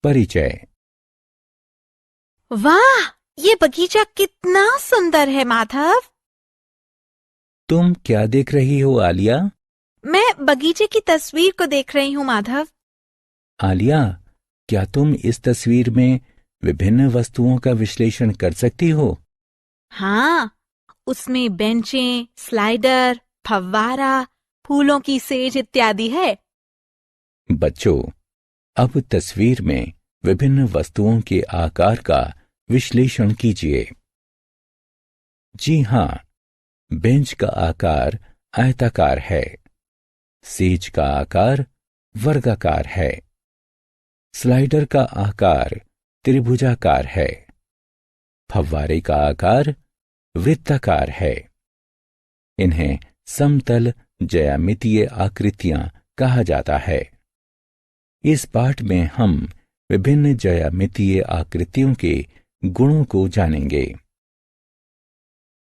परिचय। वाह, ये बगीचा कितना सुंदर है माधव। तुम क्या देख रही हो आलिया? मैं बगीचे की तस्वीर को देख रही हूँ माधव। आलिया, क्या तुम इस तस्वीर में विभिन्न वस्तुओं का विश्लेषण कर सकती हो? हाँ, उसमें बेंचें, स्लाइडर, फव्वारा, फूलों की सेज इत्यादि है। बच्चों, अब तस्वीर में विभिन्न वस्तुओं के आकार का विश्लेषण कीजिए। जी हाँ, बेंच का आकार आयताकार है। सेज का आकार वर्गाकार है। स्लाइडर का आकार त्रिभुजाकार है। फव्वारे का आकार वृत्ताकार है। इन्हें समतल ज्यामितीय आकृतियां कहा जाता है। इस पाठ में हम विभिन्न ज्यामितीय आकृतियों के गुणों को जानेंगे।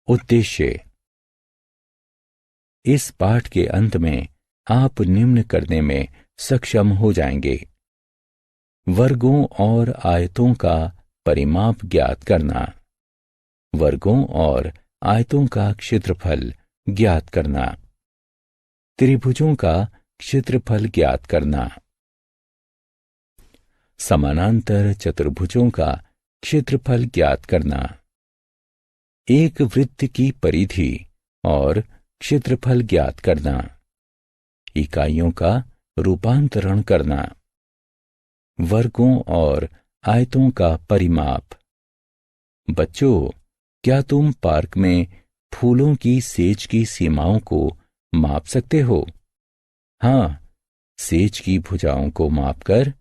उद्देश्य। इस पाठ के अंत में आप निम्न करने में सक्षम हो जाएंगे: वर्गों और आयतों का परिमाप ज्ञात करना, वर्गों और आयतों का क्षेत्रफल ज्ञात करना, त्रिभुजों का क्षेत्रफल ज्ञात करना, समानांतर चतुर्भुजों का क्षेत्रफल ज्ञात करना, एक वृत्त की परिधि और क्षेत्रफल ज्ञात करना, इकाइयों का रूपांतरण करना, वर्गों और आयतों का परिमाप। बच्चों, क्या तुम पार्क में फूलों की सेज की सीमाओं को माप सकते हो? हाँ, सेज की भुजाओं को मापकर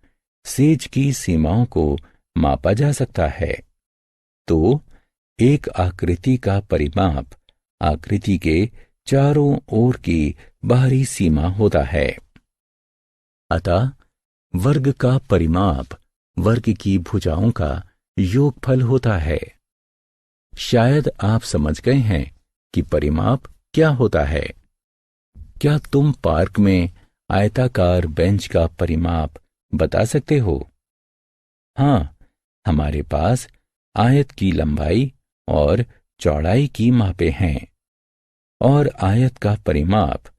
सेज की सीमाओं को मापा जा सकता है। तो एक आकृति का परिमाप आकृति के चारों ओर की बाहरी सीमा होता है। अतः वर्ग का परिमाप वर्ग की भुजाओं का योगफल होता है। शायद आप समझ गए हैं कि परिमाप क्या होता है। क्या तुम पार्क में आयताकार बेंच का परिमाप बता सकते हो? हाँ, हमारे पास आयत की लंबाई और चौड़ाई की मापें हैं और आयत का परिमाप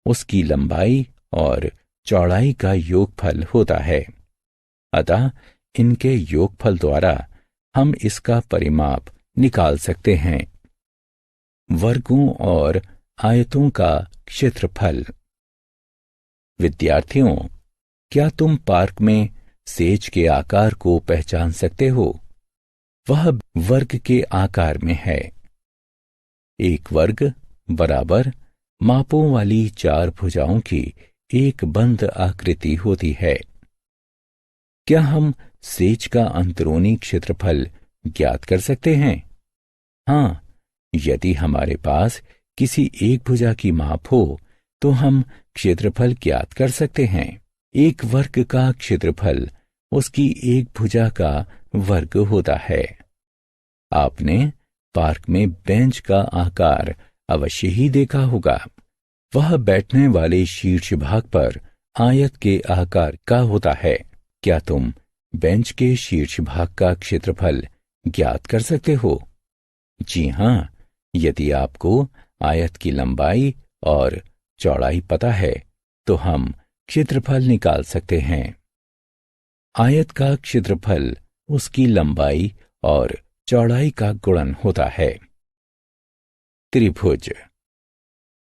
उसकी लंबाई और चौड़ाई का योगफल होता है। अतः इनके योगफल द्वारा हम इसका परिमाप निकाल सकते हैं। वर्गों और आयतों का क्षेत्रफल। विद्यार्थियों, क्या तुम पार्क में सेज के आकार को पहचान सकते हो? वह वर्ग के आकार में है। एक वर्ग बराबर मापों वाली चार भुजाओं की एक बंद आकृति होती है। क्या हम सेज का अंदरूनी क्षेत्रफल ज्ञात कर सकते हैं? हाँ, यदि हमारे पास किसी एक भुजा की माप हो तो हम क्षेत्रफल ज्ञात कर सकते हैं। एक वर्ग का क्षेत्रफल उसकी एक भुजा का वर्ग होता है। आपने पार्क में बेंच का आकार अवश्य ही देखा होगा। वह बैठने वाले शीर्ष भाग पर आयत के आकार का होता है। क्या तुम बेंच के शीर्ष भाग का क्षेत्रफल ज्ञात कर सकते हो? जी हाँ, यदि आपको आयत की लंबाई और चौड़ाई पता है तो हम क्षेत्रफल निकाल सकते हैं। आयत का क्षेत्रफल उसकी लंबाई और चौड़ाई का गुणन होता है। त्रिभुज।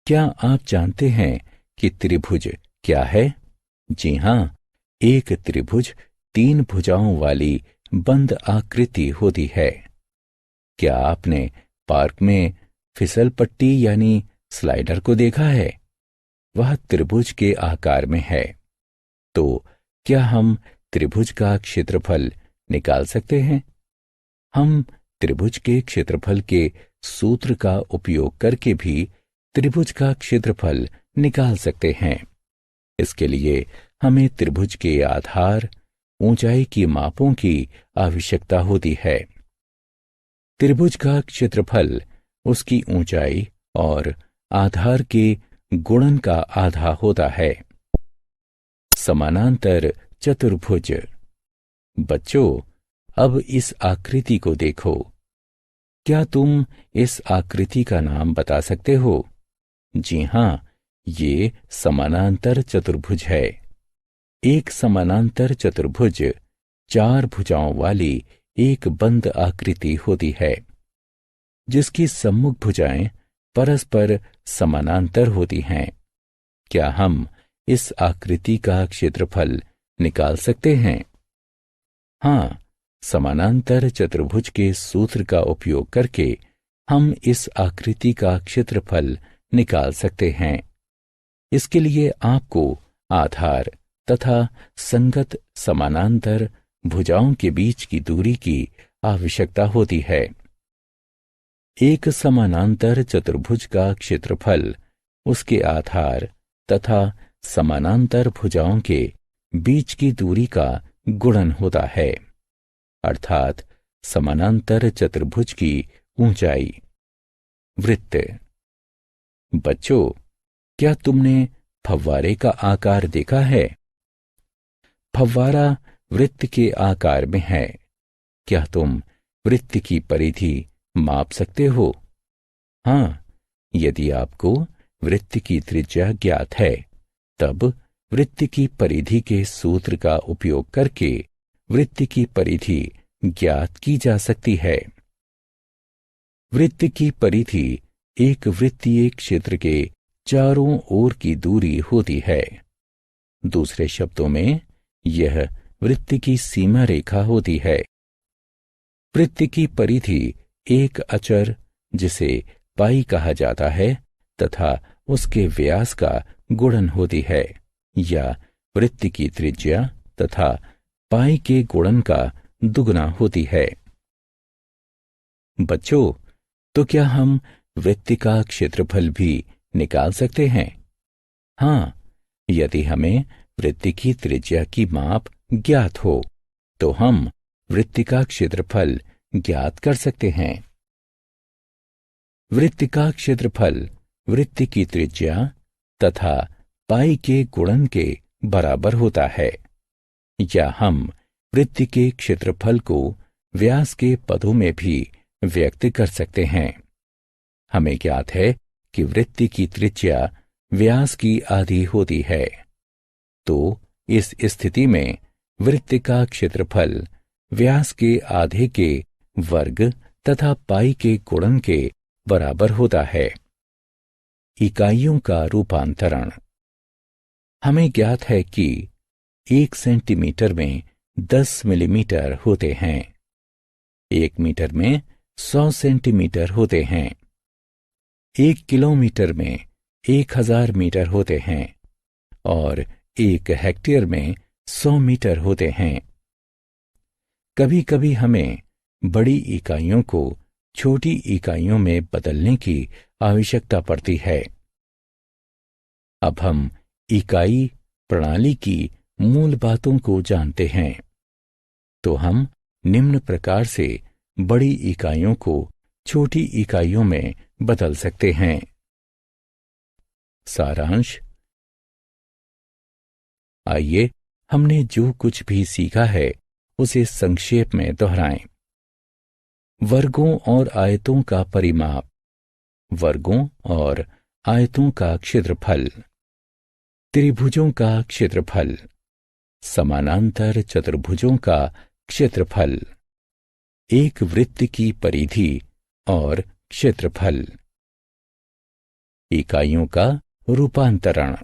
क्या आप जानते हैं कि त्रिभुज क्या है? जी हाँ, एक त्रिभुज तीन भुजाओं वाली बंद आकृति होती है। क्या आपने पार्क में फिसल पट्टी यानी स्लाइडर को देखा है? वह त्रिभुज के आकार में है। तो क्या हम त्रिभुज का क्षेत्रफल निकाल सकते हैं? हम त्रिभुज के क्षेत्रफल के सूत्र का उपयोग करके भी त्रिभुज का क्षेत्रफल निकाल सकते हैं। इसके लिए हमें त्रिभुज के आधार, ऊंचाई की मापों की आवश्यकता होती है। त्रिभुज का क्षेत्रफल उसकी ऊंचाई और आधार के गुणन का आधा होता है। समानांतर चतुर्भुज। बच्चों, अब इस आकृति को देखो। क्या तुम इस आकृति का नाम बता सकते हो? जी हाँ, ये समानांतर चतुर्भुज है। एक समानांतर चतुर्भुज 4 भुजाओं वाली एक बंद आकृति होती है, जिसकी सम्मुख भुजाएं परस्पर समानांतर होती हैं। क्या हम इस आकृति का क्षेत्रफल निकाल सकते हैं? हाँ, समानांतर चतुर्भुज के सूत्र का उपयोग करके हम इस आकृति का क्षेत्रफल निकाल सकते हैं। इसके लिए आपको आधार तथा संगत समानांतर भुजाओं के बीच की दूरी की आवश्यकता होती है। एक समानांतर चतुर्भुज का क्षेत्रफल उसके आधार तथा समानांतर भुजाओं के बीच की दूरी का गुणन होता है, अर्थात समानांतर चतुर्भुज की ऊंचाई। वृत्त। बच्चों, क्या तुमने फव्वारे का आकार देखा है? फव्वारा वृत्त के आकार में है। क्या तुम वृत्त की परिधि माप सकते हो? हाँ, यदि आपको वृत्त की त्रिज्या ज्ञात है, तब वृत्त की परिधि के सूत्र का उपयोग करके वृत्त की परिधि ज्ञात की जा सकती है। वृत्त की परिधि एक वृत्तीय क्षेत्र के चारों ओर की दूरी होती है। दूसरे शब्दों में, यह वृत्त की सीमा रेखा होती है। वृत्त की परिधि एक अचर, जिसे पाई कहा जाता है, तथा उसके व्यास का गुणन होती है, या वृत्त की त्रिज्या तथा पाई के गुणन का दुगना होती है। बच्चों, तो क्या हम वृत्त का क्षेत्रफल भी निकाल सकते हैं? हाँ, यदि हमें वृत्त की त्रिज्या की माप ज्ञात हो, तो हम वृत्त का क्षेत्रफल ज्ञात कर सकते हैं। वृत्त का क्षेत्रफल वृत्त की त्रिज्या तथा पाई के गुणन के बराबर होता है, या हम वृत्त के क्षेत्रफल को व्यास के पदों में भी व्यक्त कर सकते हैं। हमें ज्ञात है कि वृत्त की त्रिज्या व्यास की आधी होती है, तो इस स्थिति में वृत्त का क्षेत्रफल व्यास के आधे के वर्ग तथा पाई के गुणन के बराबर होता है। इकाइयों का रूपांतरण। हमें ज्ञात है कि 1 सेंटीमीटर में 10 मिलीमीटर होते हैं। 1 मीटर में 100 सेंटीमीटर होते हैं। 1 किलोमीटर में 1000 मीटर होते हैं और 1 हेक्टेयर में 100 मीटर होते हैं। कभी कभी हमें बड़ी इकाइयों को छोटी इकाइयों में बदलने की आवश्यकता पड़ती है। अब हम इकाई प्रणाली की मूल बातों को जानते हैं, तो हम निम्न प्रकार से बड़ी इकाइयों को छोटी इकाइयों में बदल सकते हैं। सारांश। आइए हमने जो कुछ भी सीखा है उसे संक्षेप में दोहराएं। वर्गों और आयतों का परिमाप, वर्गों और आयतों का क्षेत्रफल, त्रिभुजों का क्षेत्रफल, समानांतर चतुर्भुजों का क्षेत्रफल, एक वृत्त की परिधि और क्षेत्रफल, इकाइयों का रूपांतरण।